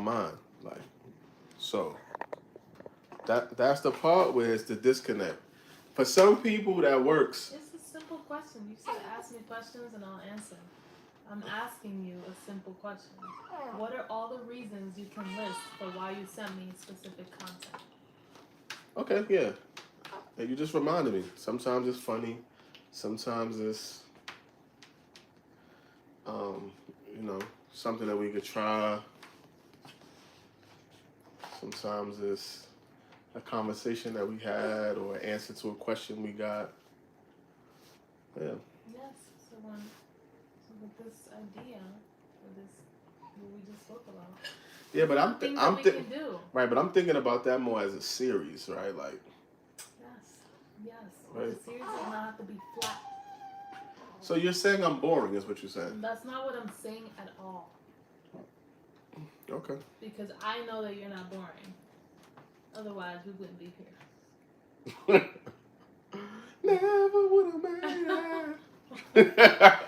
mind. Like, so that's the part where it's the disconnect. For some people, that works. It's a simple question. You said ask me questions and I'll answer. I'm asking you a simple question. What are all the reasons you can list for why you sent me specific content? Okay, yeah. And you just reminded me. Sometimes it's funny. Sometimes it's, um, you know, something that we could try. Sometimes it's a conversation that we had or an answer to a question we got. Yeah. Yes. So with this idea, with this, what we just spoke about, Yeah, but something that we can do. right, but I'm thinking about that more as a series, right? Like, Yes. Yes. But right. the series does not have to be flat. So you're saying I'm boring, is what you're saying? That's not what I'm saying at all. Okay. Because I know that you're not boring. Otherwise, we wouldn't be here. Never would have made it.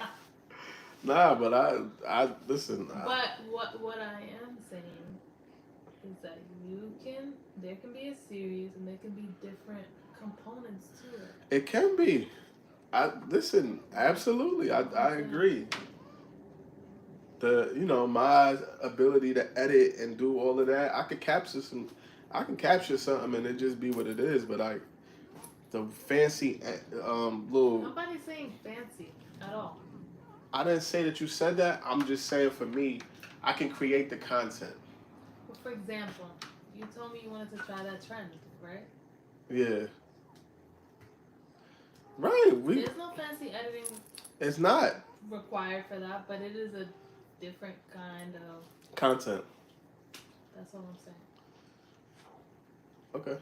Nah, but I listen. But what I am saying is that there can be a series and there can be different components to it. It can be. I listen. Absolutely, I agree. My ability to edit and do all of that, I can capture something and it just be what it is. But the fancy little. Nobody's saying fancy at all. I didn't say that you said that. I'm just saying for me, I can create the content. But for example, you told me you wanted to try that trend, right? Yeah. Right. There's no fancy editing. It's not required for that, but it is a different kind of content. That's all I'm saying. Okay.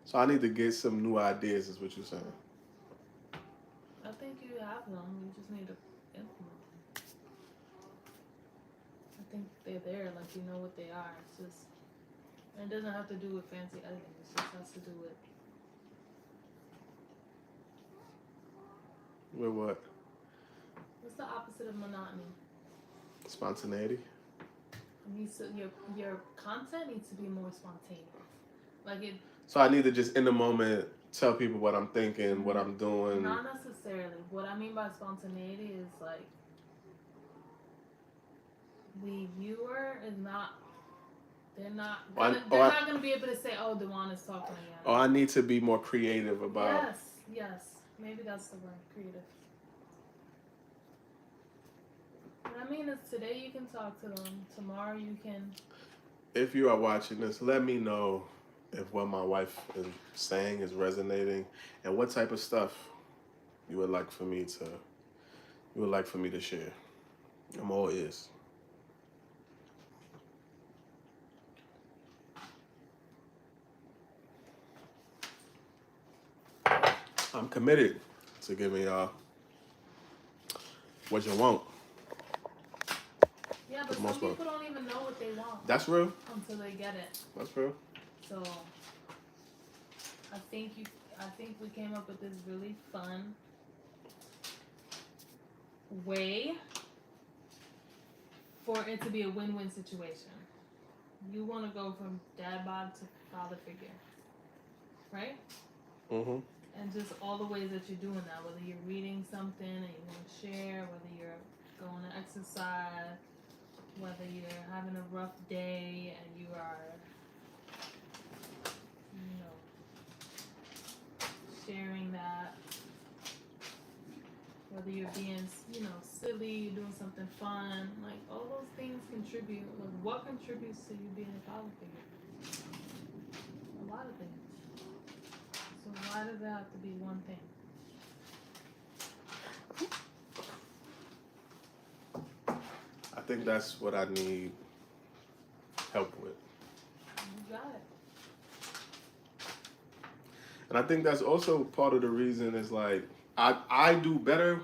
So I need to get some new ideas, is what you're saying. I think you have them. You just need to implement them. I think they're there, like you know what they are. It's just it doesn't have to do with fancy editing. It just has to do with What? what's the opposite of monotony? Spontaneity. Your content needs to be more spontaneous. Like it. So I need to just in the moment tell people what I'm thinking, what I'm doing. Not necessarily. What I mean by spontaneity is like the viewer is not. They're not gonna be able to say, "Oh, Dewan is talking again." Oh, I need to be more creative about. Yes. Maybe that's the word, creative. What I mean is, today you can talk to them. Tomorrow you can. If you are watching this, let me know if what my wife is saying is resonating, and what type of stuff you would like for me to share. I'm all ears. I'm committed to giving y'all what you want. Yeah, but some people don't even know what they want. That's real. Until they get it. That's real. So I think we came up with this really fun way for it to be a win-win situation. You want to go from dad bod to father figure, right? Mm-hmm. And just all the ways that you're doing that, whether you're reading something and you want to share, whether you're going to exercise, whether you're having a rough day and you are, sharing that, whether you're being, silly, you're doing something fun, like all those things contribute. Like what contributes to you being a father figure? A lot of things. So why does it have to be one thing? I think that's what I need help with. You got it. And I think that's also part of the reason is like I do better.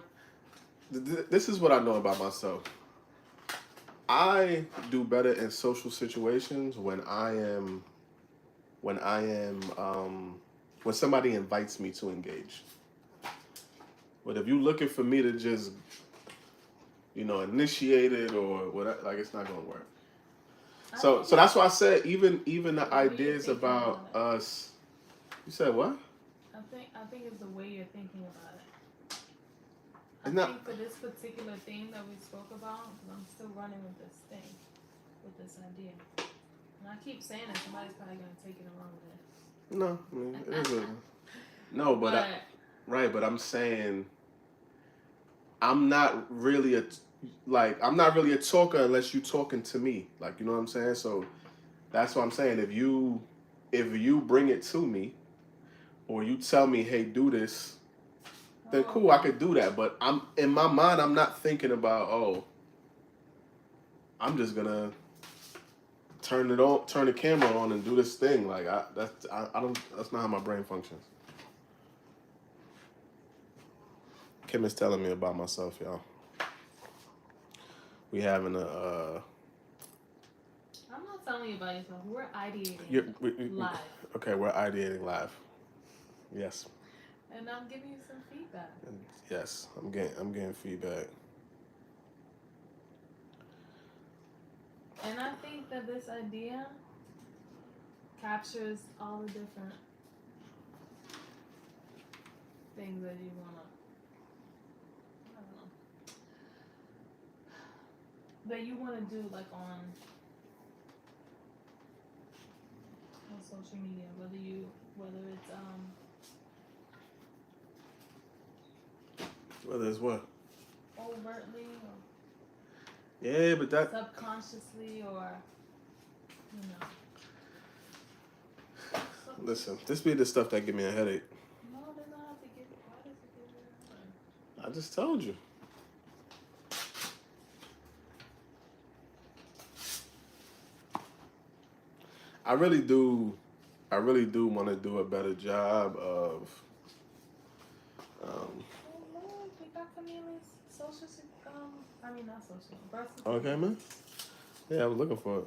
This is what I know about myself. I do better in social situations when when somebody invites me to engage. But if you're looking for me to just initiate it or whatever, like it's not gonna work. So think that's why I said even the the way you're ideas thinking about about it. us. You said what? I think it's the way you're thinking about it. I It's not. think for this particular thing that we spoke about, 'cause I'm still running with this thing, with this idea. And I keep saying it, somebody's probably gonna take it and run with it. No, I mean, it is a, no, but right. But I'm saying I'm not really I'm not really a talker unless you talking to me. Like, you know what I'm saying? So that's what I'm saying. If you bring it to me or you tell me, hey, do this, then cool, I could do that. But I'm in my mind, I'm not thinking about, oh, I'm just gonna turn the camera on, and do this thing. Like I don't. That's not how my brain functions. Kim is telling me about myself, y'all. We having a. I'm not telling you about yourself. We're ideating live. Okay, we're ideating live. Yes. And I'm giving you some feedback. Yes, I'm getting feedback. And I think that this idea captures all the different things that you wanna, I don't know, that you wanna do like on social media, whether it's Whether it's what? overtly or Yeah, but that. subconsciously or, you know. Listen, this be the stuff that give me a headache. No, it does not have to give. Why does it give you a headache? I just told you. I really do want to do a better job of. Oh Lord, we got Camille's social. I mean not social. Birth Okay, man. Yeah, I was looking for it.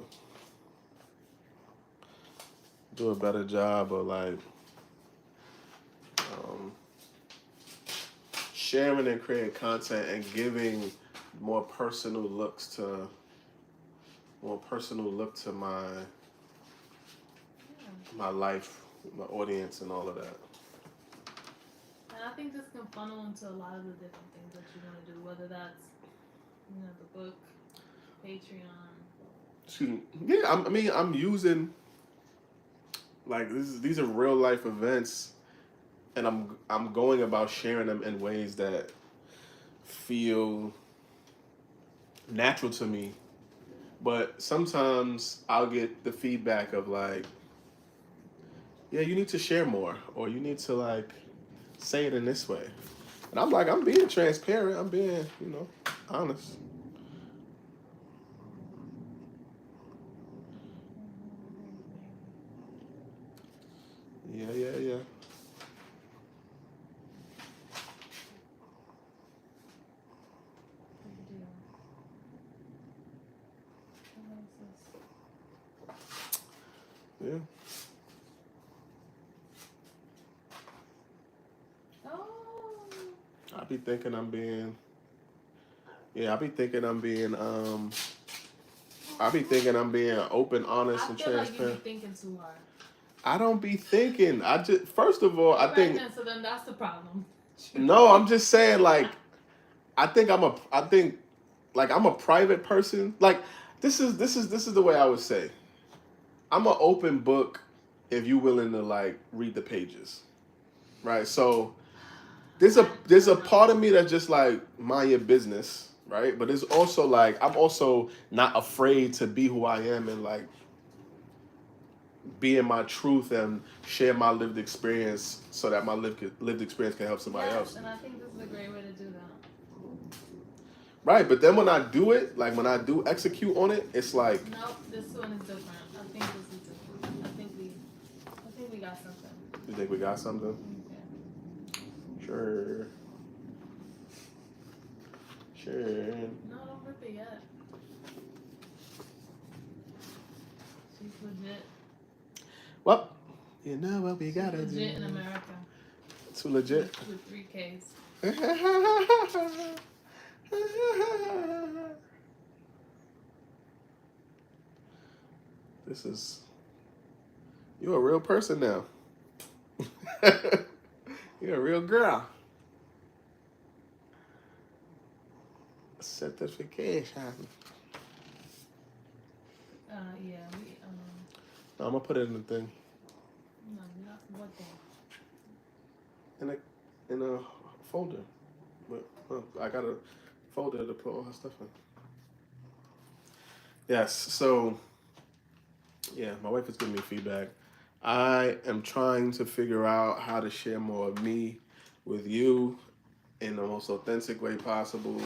Do a better job of like sharing and creating content and giving more personal look to my life, my audience, and all of that. And I think this can funnel into a lot of the different things that you want to do, whether that's, the book, Patreon. Yeah, I'm using like these are real life events, and I'm going about sharing them in ways that feel natural to me. But sometimes I'll get the feedback of like, yeah, you need to share more, or you need to like say it in this way. And I'm like, I'm being transparent. I'm being, honest. Yeah. Yeah. Oh. I be thinking I'm being. Yeah, I be thinking I'm being. I be thinking I'm being open, honest, and transparent. I feel like you be thinking too hard. I don't be thinking. I just first of all, I think. Then, so then that's the problem. No, I'm just saying like, I think I'm a private person. Like this is the way I would say. I'm an open book if you willing to like read the pages. Right? So there's a part of me that's just like mind your business, right? But there's also like I'm also not afraid to be who I am and like be in my truth and share my lived experience so that my lived experience can help somebody else. And I think this is a great way to do that. Right, but then when I do it, like when I do execute on it, it's like nope, this one is different. I think this is different. I think we got something. You think we got something? Okay. Sure. No, don't rip it yet. She's legit. Well, you know what we gotta do. Legit in America. Too legit. With 3 Ks. This is you're a real person now. You're a real girl. Certification. Yeah, No, I'm gonna put it in the thing. no, not what thing? In a folder. But I got a folder to put all her stuff in. Yes. So yeah, my wife is giving me feedback. I am trying to figure out how to share more of me with you in the most authentic way possible,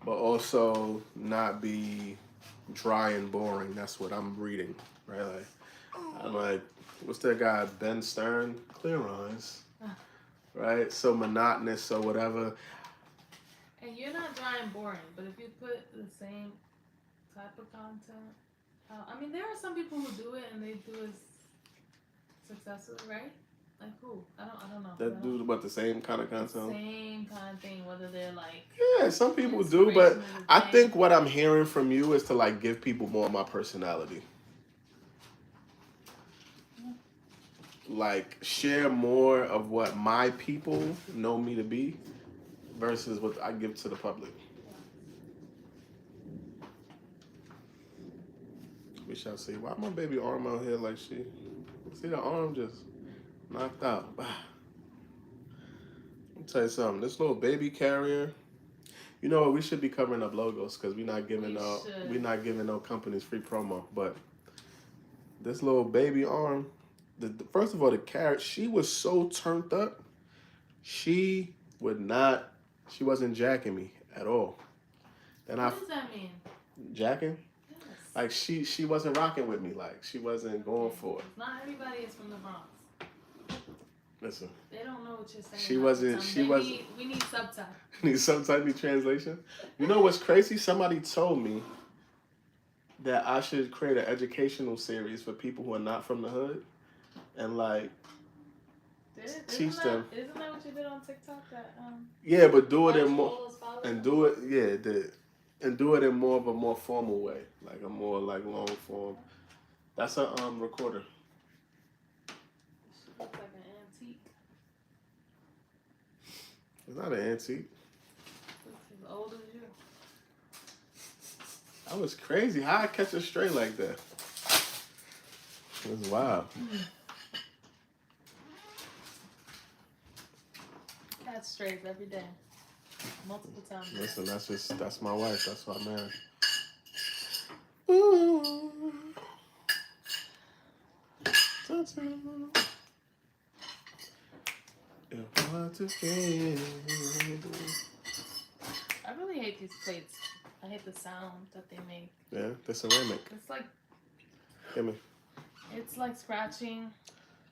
but also not be dry and boring. That's what I'm reading, right? Like, I'm like, what's that guy, Ben Stern? Clear eyes, right? So monotonous or whatever. And you're not dry and boring, but if you put the same type of content, I mean, there are some people who do it and they do it successfully, right? Like who? I don't know. That do about the same kind of content. Same kind of thing, whether they're like. Yeah, some people do, but I think what I'm hearing from you is to like give people more of my personality. Like share more of what my people know me to be versus what I give to the public. We shall see. Why my baby arm out here like she? See the arm just knocked out. I'll tell you something. This little baby carrier. You know what? We should be covering up logos because we're not giving no companies free promo. But this little baby arm. First of all, the carrot. She was so turned up. She wasn't jacking me at all. And what does that mean? Jacking? Yes. Like she wasn't rocking with me. Like she wasn't going for it. Not everybody is from the Bronx. Listen. They don't know what you're saying. She wasn't. We need subtitles. Need subtitle translation. You know what's crazy? Somebody told me that I should create an educational series for people who are not from the hood, and like teach them. Isn't that what you did on TikTok? Yeah, but do it in more and do it. Yeah, and do it in more of a more formal way, like a more like long form. That's a recorder. She looks like an antique. It's not an antique. It's as old as you. That was crazy. How I catch her straight like that? It was wild. Catch strays every day. Multiple times. Listen, that's my wife. That's why I'm married. Ooh. I really hate these plates. I hate the sound that they make. Yeah, they're ceramic. It's like. Give me. It's like scratching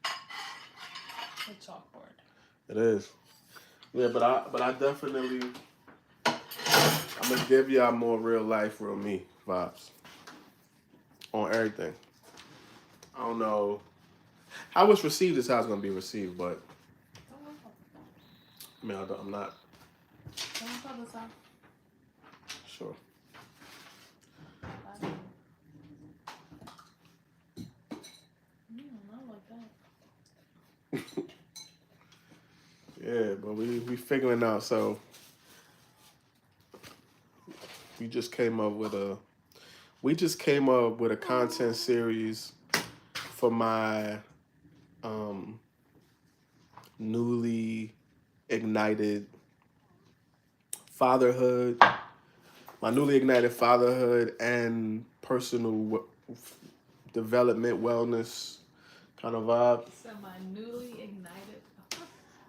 the chalkboard. It is. Yeah, but I definitely I'm gonna give y'all more real life, real me vibes on everything. I don't know how it's received is how it's gonna be received, but I mean I'm not sure. Yeah, but we figuring out. So we just came up with a content series for my newly ignited fatherhood, and personal development, wellness kind of vibe. So my newly ignited.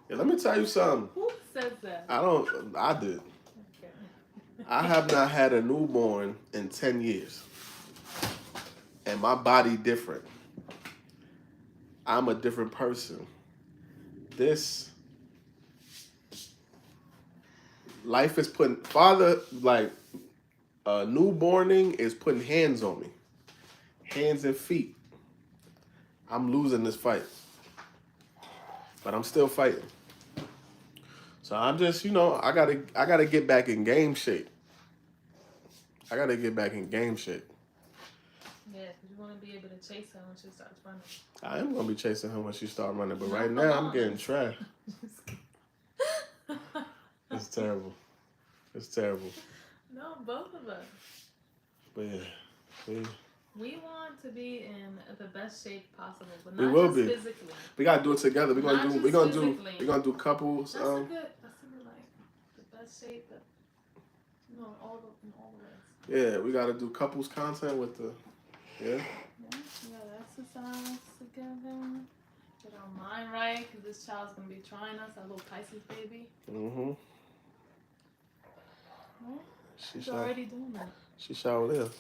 Yeah, let me tell you something. Who says that? I did. Okay. I have not had a newborn in 10 years. And my body different. I'm a different person. This life is putting newborning is putting hands on me. Hands and feet. I'm losing this fight. But I'm still fighting. So I'm just, I gotta get back in game shape. Yeah, because you want to be able to chase her when she starts running. I am gonna be chasing her when she start running, but Not right for now I'm long. getting trapped. Just kidding. It's terrible. It's terrible. No, both of us. But yeah, We want to be in the best shape possible, but we not will just be. physically. We gotta do it together. We're Not gonna do. just We're gonna do. physically. We're gonna do couples. That's a good like the best shape that in all the ways. Yeah, we gotta do couples content with the. Yeah. Yeah, we gotta exercise together. Get our mind right, because this child's gonna be trying us, our little Pisces baby. Mm-hmm. Right? She She's already doing that. She shall live.